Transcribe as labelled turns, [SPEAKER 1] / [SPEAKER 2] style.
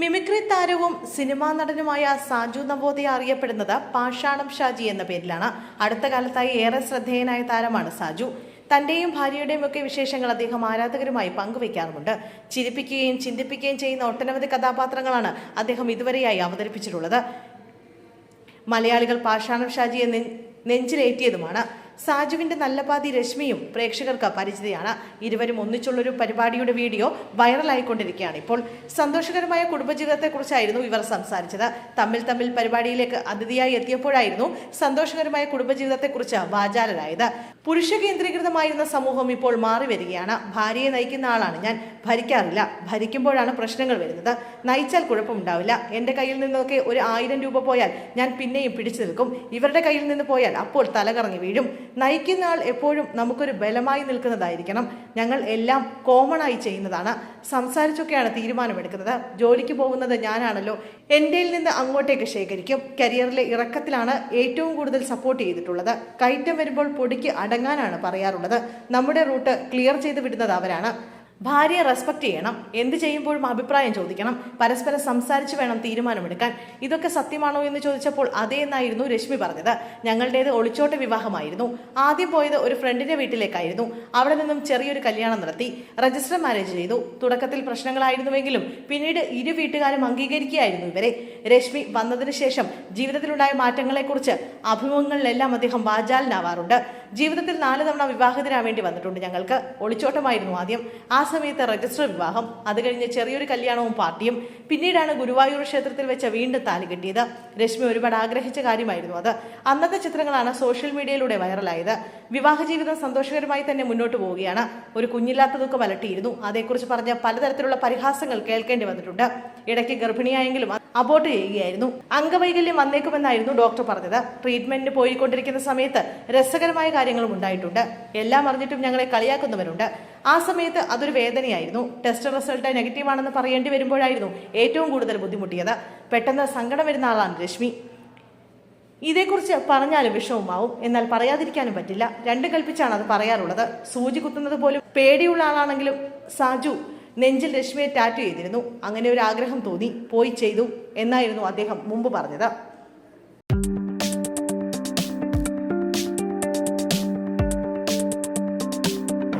[SPEAKER 1] Mimicry താരവും cinema നടനുമായ സാജു നവോദയ അറിയപ്പെടുന്നത് പാഷാണം ഷാജി എന്ന പേരിലാണ്. അടുത്ത കാലത്തായി ഏറെ ശ്രദ്ധേയനായ താരമാണ് സാജു. തന്റെയും ഭാര്യയുടെയും ഒക്കെ വിശേഷങ്ങൾ അദ്ദേഹം ആരാധകരുമായി പങ്കുവയ്ക്കാറുമുണ്ട്. ചിരിപ്പിക്കുകയും ചിന്തിപ്പിക്കുകയും ചെയ്യുന്ന ഒട്ടനവധി കഥാപാത്രങ്ങളാണ് അദ്ദേഹം ഇതുവരെയായി അവതരിപ്പിച്ചിട്ടുള്ളത്. മലയാളികൾ പാഷാണം ഷാജിയെ നെഞ്ചിലേറ്റിയതുമാണ്. സാജുവിന്റെ നല്ലപാതി രശ്മിയും പ്രേക്ഷകർക്ക് പരിചിതയാണ്. ഇരുവരും ഒന്നിച്ചുള്ളൊരു പരിപാടിയുടെ വീഡിയോ വൈറലായിക്കൊണ്ടിരിക്കുകയാണ് ഇപ്പോൾ. സന്തോഷകരമായ കുടുംബജീവിതത്തെക്കുറിച്ചായിരുന്നു ഇവർ സംസാരിച്ചത്. തമ്മിൽ പരിപാടിയിലേക്ക് അതിഥിയായി എത്തിയപ്പോഴായിരുന്നു സന്തോഷകരമായ കുടുംബജീവിതത്തെക്കുറിച്ച് വാചാലരായത്. പുരുഷ കേന്ദ്രീകൃതമായിരുന്ന സമൂഹം ഇപ്പോൾ മാറി വരികയാണ്. ഭാര്യയെ നയിക്കുന്ന ആളാണ് ഞാൻ. ഭരിക്കാറില്ല. ഭരിക്കുമ്പോഴാണ് പ്രശ്നങ്ങൾ വരുന്നത്. നയിച്ചാൽ കുഴപ്പമുണ്ടാവില്ല. എന്റെ കയ്യിൽ നിന്നൊക്കെ ഒരു 1000 രൂപ പോയാൽ ഞാൻ പിന്നെയും പിടിച്ചു നിൽക്കും. ഇവരുടെ കയ്യിൽ നിന്ന് പോയാൽ അപ്പോൾ തലകറങ്ങി വീഴും. നയിക്കുന്ന ആൾ എപ്പോഴും നമുക്കൊരു ബലമായി നിൽക്കുന്നതായിരിക്കണം. ഞങ്ങൾ എല്ലാം കോമണായി ചെയ്യുന്നതാണ്. സംസാരിച്ചൊക്കെയാണ് തീരുമാനമെടുക്കുന്നത്. ജോലിക്ക് പോകുന്നത് ഞാനാണല്ലോ. എന്റെയിൽ നിന്ന് അങ്ങോട്ടേക്ക് ശേഖരിക്കും. കരിയറിലെ ഇറക്കത്തിലാണ് ഏറ്റവും കൂടുതൽ സപ്പോർട്ട് ചെയ്തിട്ടുള്ളത്. കയറ്റം വരുമ്പോൾ പൊടിക്ക് അടങ്ങാനാണ് പറയാറുള്ളത്. നമ്മുടെ റൂട്ട് ക്ലിയർ ചെയ്ത് വിടുന്നത് അവരാണ്. ഭാര്യയെ റെസ്പെക്ട് ചെയ്യണം. എന്ത് ചെയ്യുമ്പോഴും അഭിപ്രായം ചോദിക്കണം. പരസ്പരം സംസാരിച്ച് വേണം തീരുമാനമെടുക്കാൻ. ഇതൊക്കെ സത്യമാണോ എന്ന് ചോദിച്ചപ്പോൾ അതേ എന്നായിരുന്നു രശ്മി പറഞ്ഞത്. ഞങ്ങളുടേത് ഒളിച്ചോട്ട വിവാഹമായിരുന്നു. ആദ്യം പോയത് ഒരു ഫ്രണ്ടിന്റെ വീട്ടിലേക്കായിരുന്നു. അവിടെ നിന്നും ചെറിയൊരു കല്യാണം നടത്തി. രജിസ്റ്റർ മാരേജ് ചെയ്തു. തുടക്കത്തിൽ പ്രശ്നങ്ങളായിരുന്നുവെങ്കിലും പിന്നീട് ഇരു വീട്ടുകാരും അംഗീകരിക്കുകയായിരുന്നു ഇവരെ. രശ്മി വന്നതിന് ശേഷം ജീവിതത്തിലുണ്ടായ മാറ്റങ്ങളെക്കുറിച്ച് അഭിമുഖങ്ങളിലെല്ലാം അദ്ദേഹം വാചാലനാവാറുണ്ട്. ജീവിതത്തിൽ 4 തവണ വിവാഹിതരാവേണ്ടി വന്നിട്ടുണ്ട് ഞങ്ങൾക്ക്. ഒളിച്ചോട്ടമായിരുന്നു ആദ്യം. ആ സമയത്ത് രജിസ്റ്റർ വിവാഹം, അത് കഴിഞ്ഞ് ചെറിയൊരു കല്യാണവും പാർട്ടിയും. പിന്നീടാണ് ഗുരുവായൂർ ക്ഷേത്രത്തിൽ വെച്ച് വീണ്ടും താലി കെട്ടിയത്. രശ്മി ഒരുപാട് ആഗ്രഹിച്ച കാര്യമായിരുന്നു അത്. അന്നത്തെ ചിത്രങ്ങളാണ് സോഷ്യൽ മീഡിയയിലൂടെ വൈറലായത്. വിവാഹ ജീവിതം സന്തോഷകരമായി തന്നെ മുന്നോട്ട് പോവുകയാണ്. ഒരു കുഞ്ഞില്ലാത്ത ദുഃഖം അലട്ടിയിരുന്നു. അതേക്കുറിച്ച് പറഞ്ഞ പലതരത്തിലുള്ള പരിഹാസങ്ങൾ കേൾക്കേണ്ടി വന്നിട്ടുണ്ട്. ഇടയ്ക്ക് ഗർഭിണിയായെങ്കിലും അബോർട്ട് ചെയ്യുകയായിരുന്നു. അംഗവൈകല്യം വന്നേക്കുമെന്നായിരുന്നു ഡോക്ടർ പറഞ്ഞത്. ട്രീറ്റ്മെന്റിന് പോയിക്കൊണ്ടിരിക്കുന്ന സമയത്ത് രസകരമായ കാര്യങ്ങളും ഉണ്ടായിട്ടുണ്ട്. എല്ലാം അറിഞ്ഞിട്ടും ഞങ്ങളെ കളിയാക്കുന്നവരുണ്ട്. ആ സമയത്ത് അതൊരു വേദനയായിരുന്നു. ടെസ്റ്റ് റിസൾട്ട് നെഗറ്റീവാണെന്ന് പറയേണ്ടി വരുമ്പോഴായിരുന്നു ഏറ്റവും കൂടുതൽ ബുദ്ധിമുട്ടിയത്. പെട്ടെന്ന് സങ്കടം വരുന്ന ആളാണ് രശ്മി. ഇതേക്കുറിച്ച് പറഞ്ഞാലും വിഷമമാവും. എന്നാൽ പറയാതിരിക്കാനും പറ്റില്ല. രണ്ടും കൽപ്പിച്ചാണ് അത് പറയാറുള്ളത്. സൂചി കുത്തുന്നത് പോലും പേടിയുള്ള ആളാണെങ്കിലും സാജു നെഞ്ചിൽ രശ്മിയെ ടാറ്റു ചെയ്തിരുന്നു. അങ്ങനെ ഒരു ആഗ്രഹം തോന്നി, പോയി ചെയ്തു എന്നായിരുന്നു അദ്ദേഹം മുമ്പ് പറഞ്ഞത്.